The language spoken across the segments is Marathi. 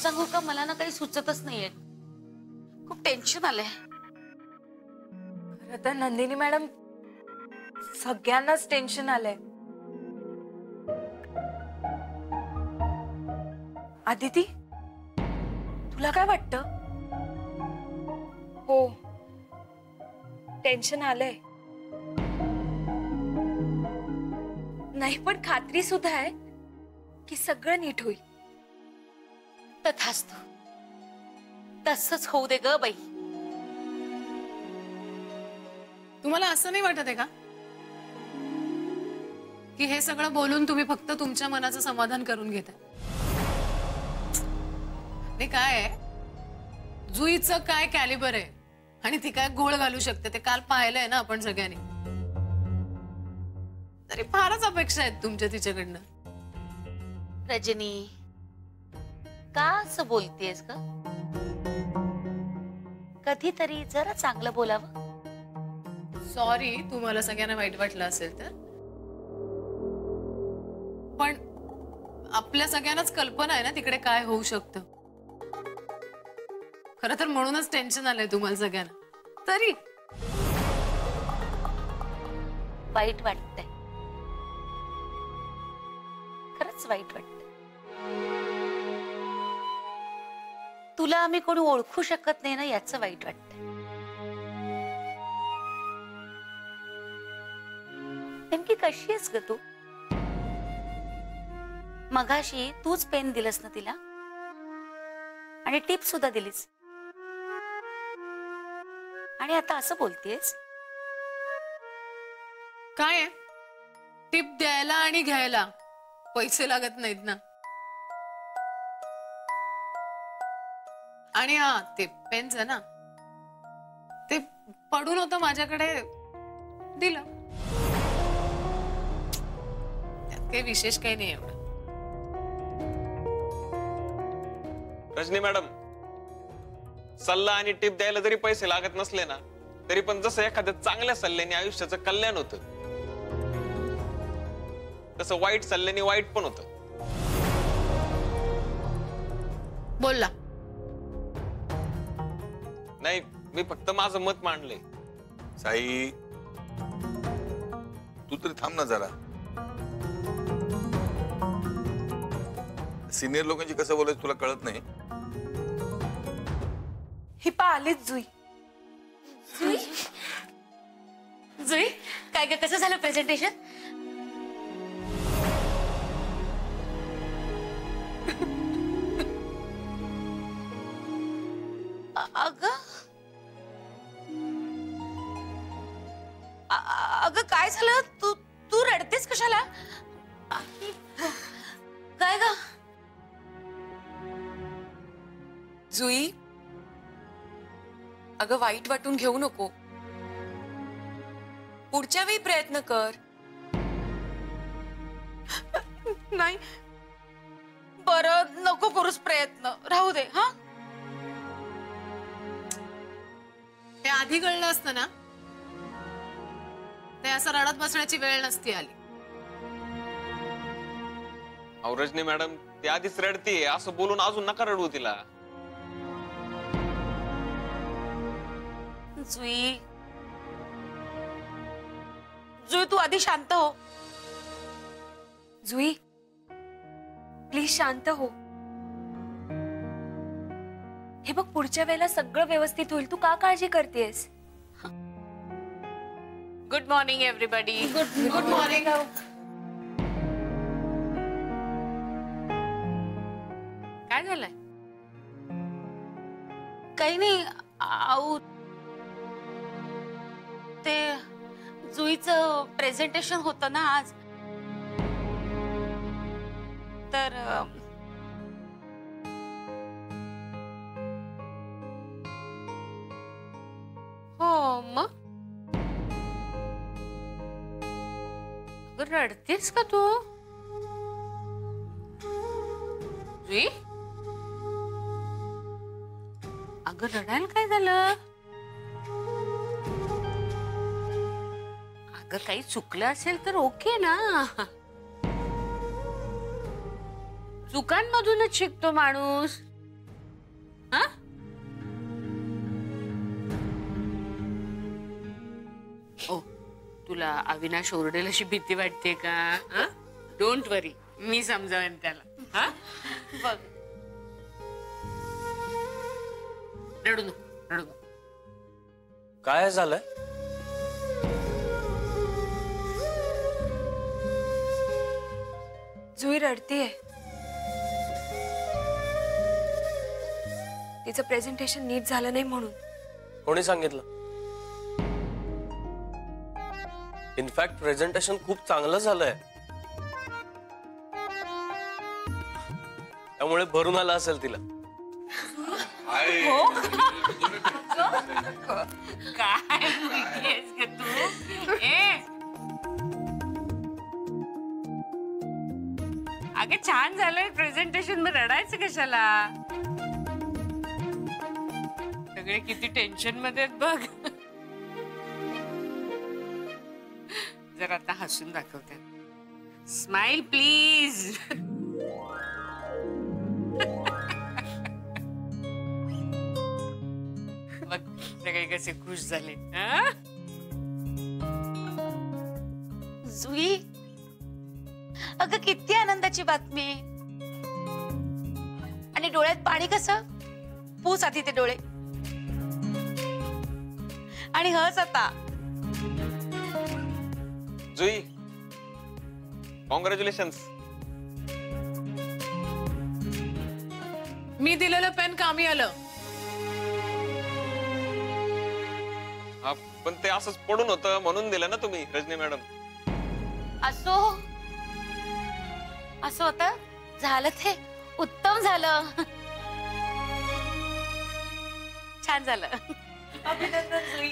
सांगू का, मला ना काही सुचतच नाहीये, खूप टेन्शन आलंय. खरं तर नंदिनी मॅडम, सगळ्यांनाच टेन्शन आलंय. आदिती, तुला काय वाटतं? हो, टेन्शन आलंय. नाही पण खात्री सुद्धा आहे की सगळं नीट होईल. तथास्तु, तसंच होऊ दे ग बाई. तुम्हाला असं नाही वाटत आहे का की हे सगळं बोलून तुम्ही फक्त तुमच्या मनाचं समाधान करून घेता? ते काय आहे, जुईचं काय कॅलिबर आहे आणि ती काय गोळ घालू शकते ते काल पाहिलंय ना आपण सगळ्यांनी. तरी फारच अपेक्षा आहेत तुमच्या तिच्याकडनं. रजनी, का असं बोलतेस ग? कधीतरी जरा चांगलं बोलावं. सॉरी तुम्हाला सगळ्यांना वाईट वाटलं असेल तर, पण आपल्या सगळ्यांनाच कल्पना आहे ना तिकडे काय होऊ शकतं. खरं तर म्हणूनच टेन्शन आलंय तुम्हाला सगळ्यांना. तरी वाईट वाटतंय, खरंच वाईट वाटतंय. तुला आम्ही कोणी ओळखू शकत नाही ना, याचं वाईट वाटतंय. नेमकी कशी आहेस ग तू? मगाशी तूच पेन दिलंस ना तिला, आणि टिप सुद्धा दिलीस, आणि आता असं बोलतेस? काय आहे, टिप द्यायला आणि घ्यायला पैसे लागत नाहीत ना. आणि हा ते पेनच ना, ते पडून होतं माझ्याकडे, दिलं. त्यात काही विशेष काही नाही एवढं. रजनी मॅडम, सल्ला आणि टिप द्यायला जरी पैसे लागत नसले ना, तरी पण जसं एखाद्या चांगल्या सल्ल्याने आयुष्याचं कल्याण होतं, तसं वाईट सल्ल्याने वाईट पण होतं. बोलला नाही, मी फक्त माझं मत मांडलंय. साई, तू तरी थांब ना जरा. सिनियर लोकांची कसं बोलायचं तुला कळत नाही? ही पा आलीच जुई. जुई, जुई काय ग, कसं झालं प्रेझेंटेशन? अगं काय झालं? तू तू रडतेस कशाला? काय ग? जुई, अगं वाईट वाटून घेऊ नको. पुढच्या वेळी प्रयत्न कर. नाही, बरं नको करूस प्रयत्न, राहू दे. हा, हे आधी कळलं असतं ना, ते असं रडत बसण्याची वेळ नसती आली. अहो रजनी मॅडम, ती आधीच रडतीये, असं बोलून अजून नका रडू तिला. जुई, जुई तू आधी शांत हो. जुई, प्लीज शांत हो. हे बघ, पुढच्या वेळेला सगळं व्यवस्थित होईल. तू का काळजी करतेस? Good morning everybody. Good morning. काय झालंय? काही नाही. आऊ, ते जुईचं प्रेझेंटेशन होतं ना आज, तर हो. मग रडतेस का तू? जुई, अगं रडायला काय झालं? अगं काही चुकलं असेल तर ओके ना, चुकांमधूनच शिकतो माणूस. हा? ओ तुला अविनाश ओरडेल अशी भीती वाटते का? डोंट वरी, मी समजावेन त्याला. हा? बघ रडू नको, रडू नको. काय झालंय? जुई रडतीये. तिचं प्रेझेंटेशन नीट झालं नाही म्हणून. कोणी सांगितलं? इनफॅक्ट प्रेझेंटेशन खूप चांगलं झालंय. त्यामुळे भरून आला असेल तिला. काय बोलतेस ग तू? अगं छान झालंय प्रेझेंटेशन, मग रडायचं कशाला? सगळे किती टेन्शन मध्ये आहेत बघ. जर आता हसून दाखवते. Smile please. बघ सगळे कसे खुश झाले. जुई, अगं किती आनंदाची बातमी. आणि डोळ्यात पाणी कसं? पूस आधी ते डोळे आणि हस आता. जुई, कॉंग्रॅच्युलेशन्स. मी दिलेलं पेन कामी आलं. हा, पण ते असंच पडून होतं म्हणून दिलं ना तुम्ही रजनी मॅडम. असो असं होतं, झालं ते उत्तम झालं. छान झालं. अभिनंदन जुई.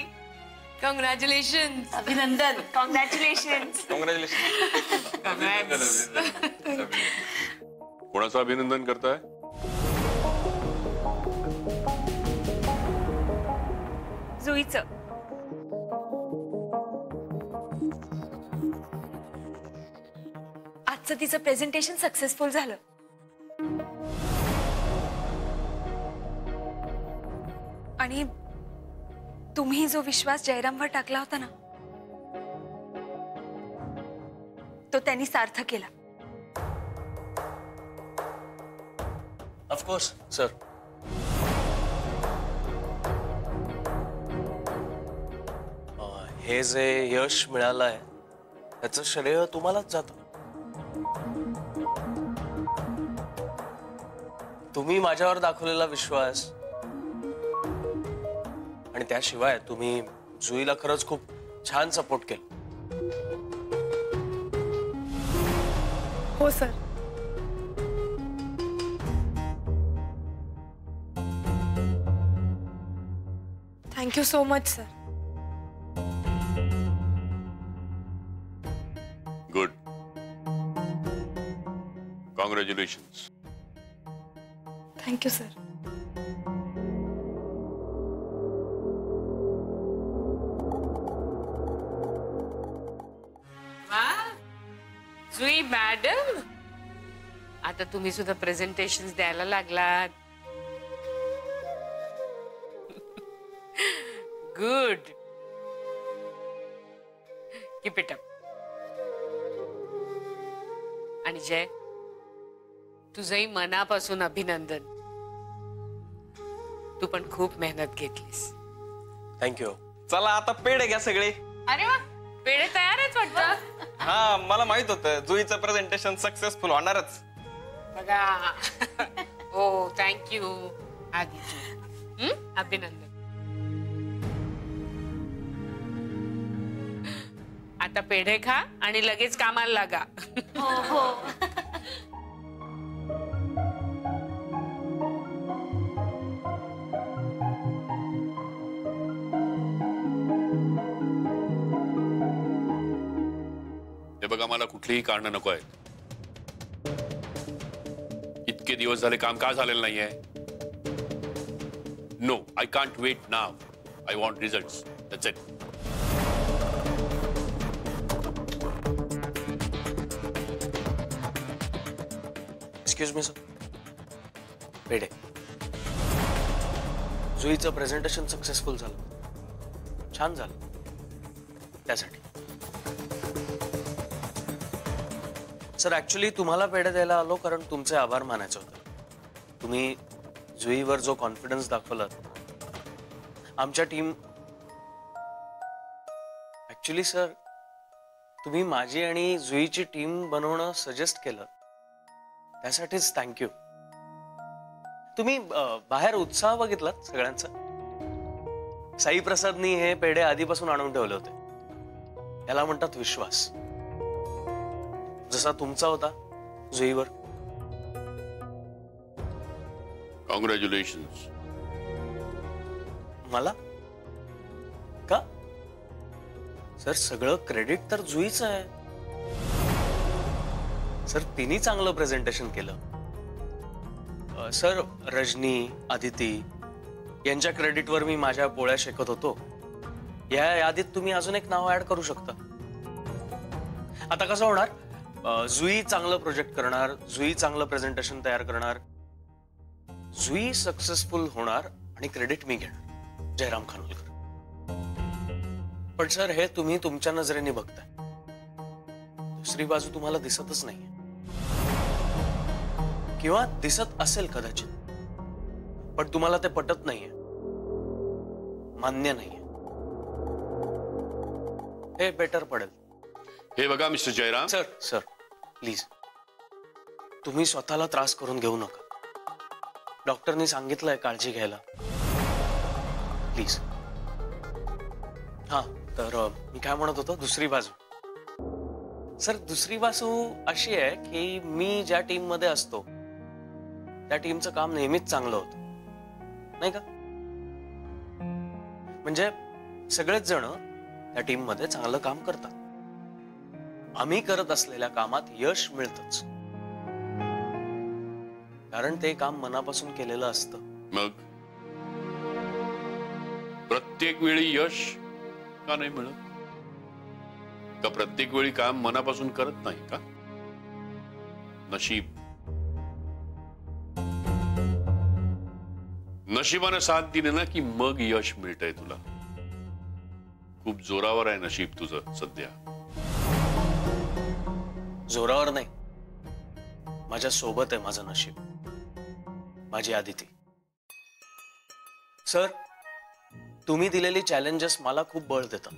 कॉंग्रॅच्युलेशन. अभिनंदन. कॉंग्रॅच्युलेशन. कॉंग्रॅच्युलेशन. कोणाचं अभिनंदन करताय? जुईचं. आजचं तिचं प्रेझेंटेशन सक्सेसफुल झालं. आणि तुम्ही जो विश्वास जयरामवर टाकला होता ना, तो त्यांनी सार्थ केला. Of course sir. हे जे यश मिळालंय त्याचं श्रेय तुम्हालाच जातं. तुम्ही माझ्यावर दाखवलेला विश्वास आणि त्याशिवाय तुम्ही जुईला खरंच खूप छान सपोर्ट केला. हो sir. Thank you so much sir. Good. Congratulations. Thank you sir. Jui madam, आता तुम्ही सुद्धा प्रेझेंटेशन द्यायला लागलात. गुड. Keep it up. आणि जय, तुझंही मनापासून अभिनंदन. तू पण खूप मेहनत घेतलीस. थँक्यू. चला आता पेढे घ्या सगळे. अरे वा, पेढे तयार आहेत वाटतं. हा, मला माहित होतं जुईचं प्रेझेंटेशन सक्सेसफुल होणारच. बघा. हो, थँक्यू. आधी अभिनंदन. आता पेढे खा आणि लगेच कामाला लागा. हो हो. हे बघा, मला कुठलीही कारण नको आहेत. इतके दिवस झाले काम का झालेलं नाहीये? No, I can't wait now. I want results. That's it. Excuse me sir. पेढे. जुईचं प्रेझेंटेशन सक्सेसफुल झालं, छान झालं. त्यासाठी सर ऍक्च्युली तुम्हाला पेढे द्यायला आलो कारण तुमचे आभार मानायचे होते. तुम्ही जुईवर जो कॉन्फिडन्स दाखवलात आमच्या टीम. ऍक्च्युली सर तुम्ही माझी आणि जुईची टीम बनवणं सजेस्ट केलं त्यासाठीच थँक्यू. तुम्ही बाहेर उत्साह बघितलात सगळ्यांचा. साई प्रसादनी हे पेढे आधीपासून आणून ठेवले होते. याला म्हणतात विश्वास, जसा तुमचा होता जुईवर. कॉंग्रॅच्युलेशन्स. मला का सर? सगळं क्रेडिट तर जुईचं आहे. सर तिने चांगलं प्रेझेंटेशन केलं. सर रजनी, अदिती यांच्या क्रेडिटवर मी माझ्या पोळ्या शेकत होतो. या यादीत तुम्ही अजून एक नाव ऍड करू शकता. आता कसं होणार? जुई चांगलं प्रोजेक्ट करणार, जुई चांगलं प्रेझेंटेशन तयार करणार, जुई सक्सेसफुल होणार आणि क्रेडिट मी घेणार, जयराम खानोलकर. पण सर हे तुम्ही तुमच्या नजरेने बघताय, दुसरी बाजू तुम्हाला दिसतच नाहीये. किंवा दिसत असेल कदाचित, पण तुम्हाला ते पटत नाहीये, मान्य नाहीये. हे बेटर पडेल. हे बघा mister Jairam. Sir sir please तुम्ही स्वतःला त्रास करून घेऊ नका. डॉक्टरनी सांगितलंय काळजी घ्यायला. प्लीज. हा तर मी काय म्हणत होतो, दुसरी बाजू. सर दुसरी बाजू अशी आहे की मी ज्या टीम मध्ये असतो त्या टीमचं काम नेहमीच चांगलं होतं, नाही का? म्हणजे सगळेच जण त्या टीम मध्ये चांगलं काम करतात. आम्ही करत असलेल्या कामात यश मिळतच, कारण ते काम मनापासून केलेलं असतं. मग प्रत्येक वेळी यश का नाही मिळत? का प्रत्येक वेळी काम मनापासून करत नाही का? नशीब, नशिबाने साथ दिली ना की मग यश मिळतंय तुला. खूप जोरावर आहे नशीब तुझं सध्या. जोरावर नाही, माझ्या सोबत आहे माझं नशीब, माझी आदिती. सर तुम्ही दिलेली चॅलेंजेस मला खूप बळ देतात.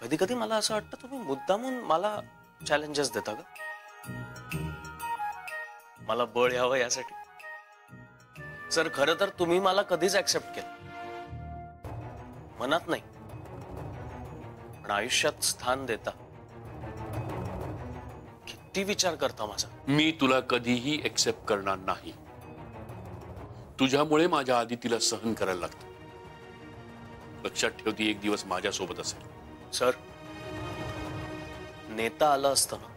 कधी कधी मला असं वाटतं तुम्ही मुद्दामून मला चॅलेंजेस देता का, मला बळ यावं यासाठी. सर खरं तर तुम्ही मला कधीच ऍक्सेप्ट केलं, मनात नाही पण आयुष्यात स्थान देता. किती विचार करता माझा. मी तुला कधीही एक्सेप्ट करणार नाही. तुझ्यामुळे माझ्या आदितीला सहन करायला लागतं. लक्षात ठेव, ती एक दिवस माझ्या सोबत असेल. सर नेता आलं असतं ना,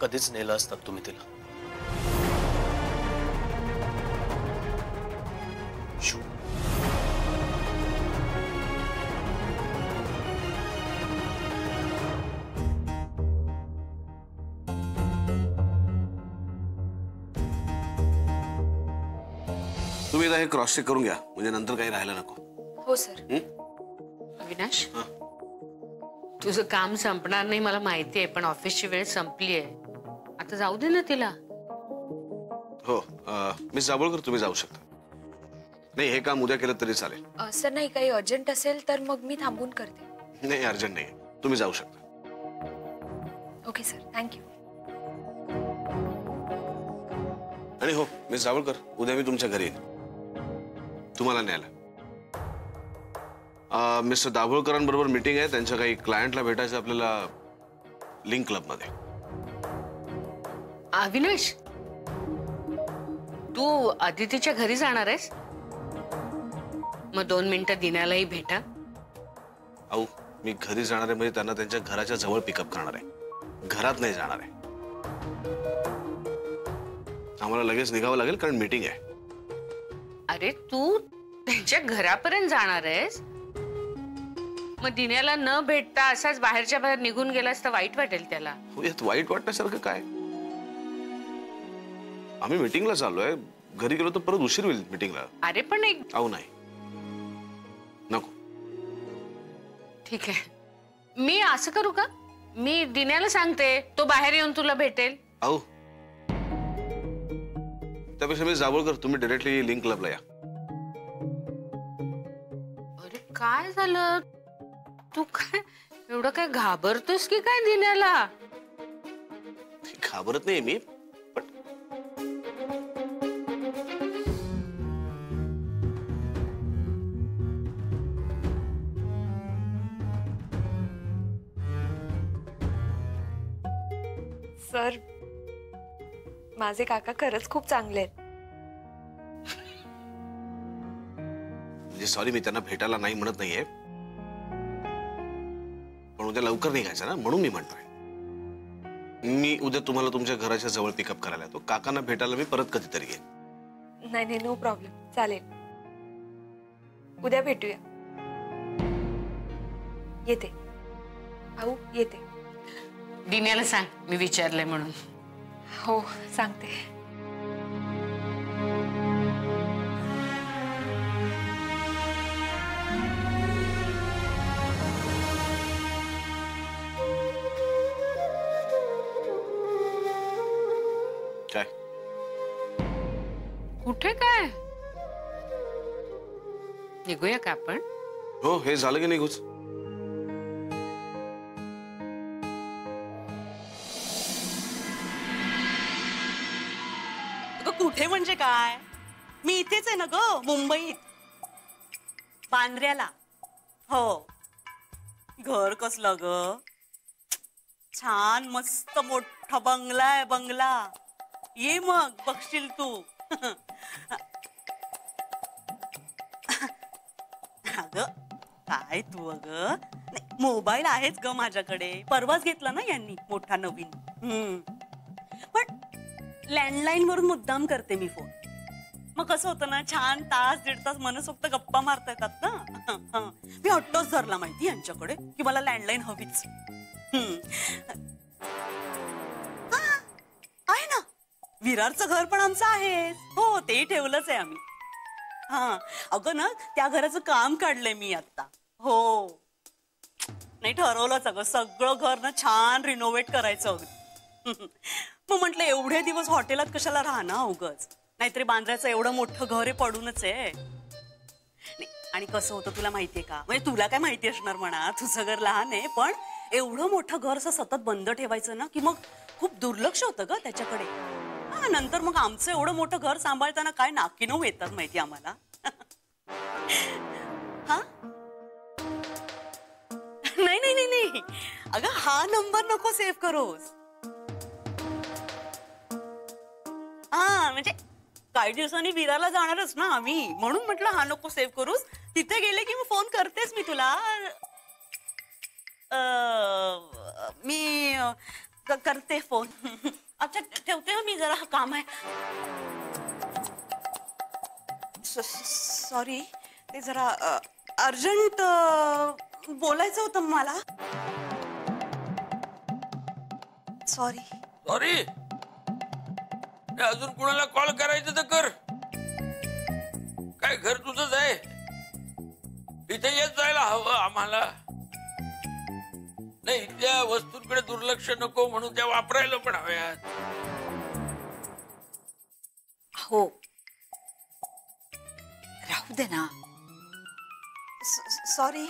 कधीच नेलं असतात तुम्ही तिला. तुम्ही हे क्रॉस चेक करून घ्या, म्हणजे नंतर काही राहायला नको. हो सर. अविनाश, तुझं काम संपणार नाही मला माहिती आहे, पण ऑफिसची वेळ संपली आहे. आता जाऊ दे ना तिला. हो मिस जांभूळकर, तुम्ही जाऊ शकता. नाही हे काम उद्या केलं तरी चालेल. सर नाही, काही अर्जंट असेल तर मग मी थांबून करते. नाही अर्जंट नाही, तुम्ही जाऊ शकता. Okay sir, thank you. आणि हो मिस जांभूळकर, उद्या मी तुमच्या घरी येईन तुम्हाला न्यायला. मिस्टर दाभोळकरांबरोबर मीटिंग आहे, त्यांच्या काही क्लायंटला भेटायचं आपल्याला लिंक क्लबमध्ये. अविनाश, तू अदितीच्या घरी जाणार आहेस? मग 2 मिनिटं दिनालाही भेटा. अहो मी घरी जाणार आहे म्हणजे त्यांना त्यांच्या घराच्या जवळ पिकअप करणार आहे, घरात नाही जाणार आहे. आम्हाला लगेच निघावं लागेल कारण मीटिंग आहे. अरे तू त्यांच्या घरापर्यंत जाणार आहेस? मग दिन्याला न भेटता असाच बाहेरच्या बाहेर निघून गेलास तर वाईट वाटेल त्याला. हो यात वाईट वाटण्यासारखं काय? आम्ही मीटिंगला चाललोय, घरी गेलो तर परत उशीर होईल मीटिंगला. अरे पण एक अहो नाही, नको. ठीक आहे, मी असं करू का, मी दिन्याला सांगते, तो बाहेर येऊन तुला भेटेल. अहो त्यापेक्षा मी जावळकर, तुम्ही डायरेक्टली लिंक क्लबला या. अरे काय झालं, तू काय एवढं काय घाबरतोस की काय दिन्याला? घाबरत नाही मी, पण सर, माझे काका खरंच खूप चांगले आहेत. म्हणजे सॉरी, मी त्यांना भेटायला नाही म्हणत नाहीये, पण उद्या लवकर निघायचं ना, म्हणून मी म्हणतोय. मी उद्या तुम्हाला तुमच्या घराच्या जवळ पिकअप करायला येतो. काकांना भेटायला मी परत कधीतरी येईन. नाही, नो प्रॉब्लेम, चालेल. उद्या भेटूया. येते. आऊ, येते. दिन्याला सांग मी विचारलंय म्हणून. हो, सांगते. काय कुठे काय निघूया का आपण? हो, हे झालं की निघूच. कुठे म्हणजे काय, मी इथेच आहे ना ग, मुंबईत, बांद्र्याला. हो, घर कसलं ग, छान मस्त मोठा बंगला आहे, बंगला. ये मग, बघशील तू. अगं काय तू, अगं मोबाईल आहेच ग माझ्याकडे, परवाच घेतला ना यांनी मोठा नवीन. पण लँडलाईन वरून मुद्दाम करते मी फोन. मग कसं होतं ना, छान तास दीड तास मनसोक्त गप्पा मारता येतात ना. मी हट्टच धरला माहिती यांच्याकडे की मला लँडलाईन हवीच. आहे ना, विरारचं घर पण आमचं आहे. हो, ते ठेवलंच आहे आम्ही. हा, अगं ना, त्या घराचं काम काढलंय मी आता. हो, नाही ठरवलंच अगं, सगळं घर ना छान रिनोव्हेट करायचं होतं. मग म्हटलं एवढे दिवस हॉटेलात कशाला राहणार उगाच, नाहीतरी बांद्र्याचं एवढं मोठं घर हे पडूनच आहे. आणि कसं होतं तुला माहितीये का, म्हणजे तुला काय माहिती असणार म्हणा, तुझं घर लहान आहे, पण एवढं मोठं घर असं सतत बंद ठेवायचं ना की मग खूप दुर्लक्ष होतं ग त्याच्याकडे. नंतर मग आमचं एवढं मोठं घर सांभाळताना काय नाकीनऊ येतात माहिती आम्हाला. हा, नाही, अगं हा नंबर नको सेव्ह करोस. हा, म्हणजे काही दिवसांनी विरारला जाणारच ना आम्ही, म्हणून म्हटलं हा नको सेव्ह करूस. तिथे गेले की मी फोन करतेस मी तुला. मी करते फोन. अच्छा, ठेवते मी, जरा काम आहे. सॉरी, ते जरा अर्जंट बोलायचं होतं मला. सॉरी. अजून कुणाला कॉल करायचं तर कर. काय घर तुझंच आहे, इथे येत जायला हवं आम्हाला. नाही, इथल्या वस्तूंकडे दुर्लक्ष नको म्हणून त्या वापरायला पण हव्यात. हो, राहू दे ना. सॉरी,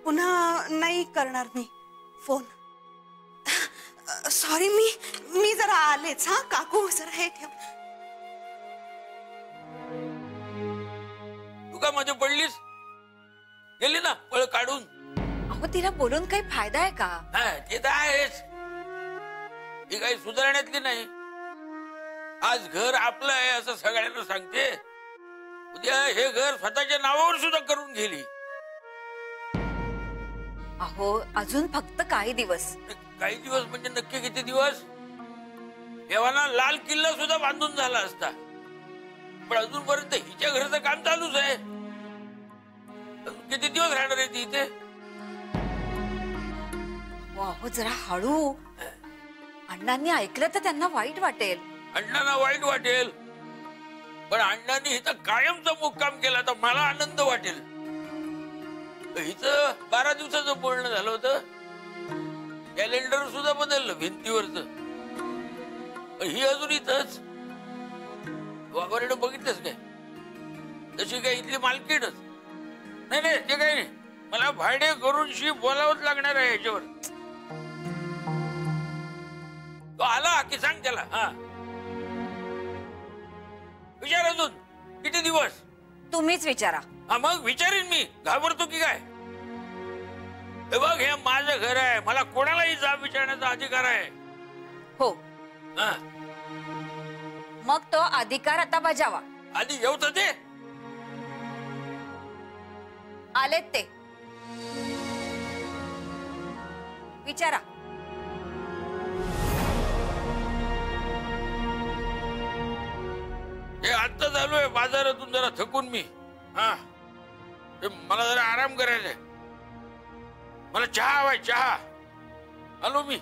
पुन्हा नाही करणार मी फोन. सॉरी, मी जरा आलेच. हा काकू, जरा हे ठेव. तू काय मध्ये पडलीस, गेली ना पळ काढून. अहो, तिला बोलून काही फायदा आहे का? ते तर आहेच, ही काही सुधारण्यातली नाही. आज घर आपलं आहे असं सगळ्यांना सांगते, उद्या हे घर स्वतःच्या नावावर सुद्धा करून गेली. अहो, अजून फक्त काही दिवस. काही दिवस म्हणजे नक्की किती दिवस? देवाना लाल किल्ला सुद्धा बांधून झाला असता, पण अजूनपर्यंत हिच्या घराचं काम चालूच आहे. किती दिवस राहणार आहे ती इथे? अहो, जरा हळू. अण्णांनी ऐकलं तर त्यांना वाईट वाटेल. अण्णांना वाईट वाटेल, पण अण्णांनी इथं कायमचा मुक्काम केला तर मला आनंद वाटेल. हिचं 12 दिवसाचं बोलणं झालं होतं, कॅलेंडर सुद्धा बदललं भिंतीवरच. ही अजून इथंच. वाघोरेनं बघितलंच काय? तशी काय इथली मालकीणच नाही. नाही ते काही नाही, मला भाडे करूनशी बोलावंच लागणार आहे याच्यावर. तो आला की सांग त्याला. हा विचार अजून किती दिवस? तुम्हीच विचारा. हा मग विचारीन मी, घाबरतो की काय? हे बघ, हे माझं घर आहे, मला कोणालाही जाब विचारण्याचा अधिकार आहे. हो, हा मग तो अधिकार आता बजावा. आधी येऊ तर ते. आलेत ते, विचारा. हे आत्ता चालू आहे बाजारातून जरा थकून मी. हा मला जरा आराम करायचा आहे. मला चहा हवाय, चहा. आलो मी.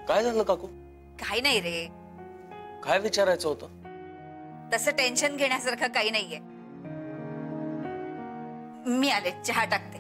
काय झालं काकू? काही नाही रे, काय विचारायचं होतं? तसं टेन्शन घेण्यासारखं काही नाहीये. मी आले, चहा टाकते.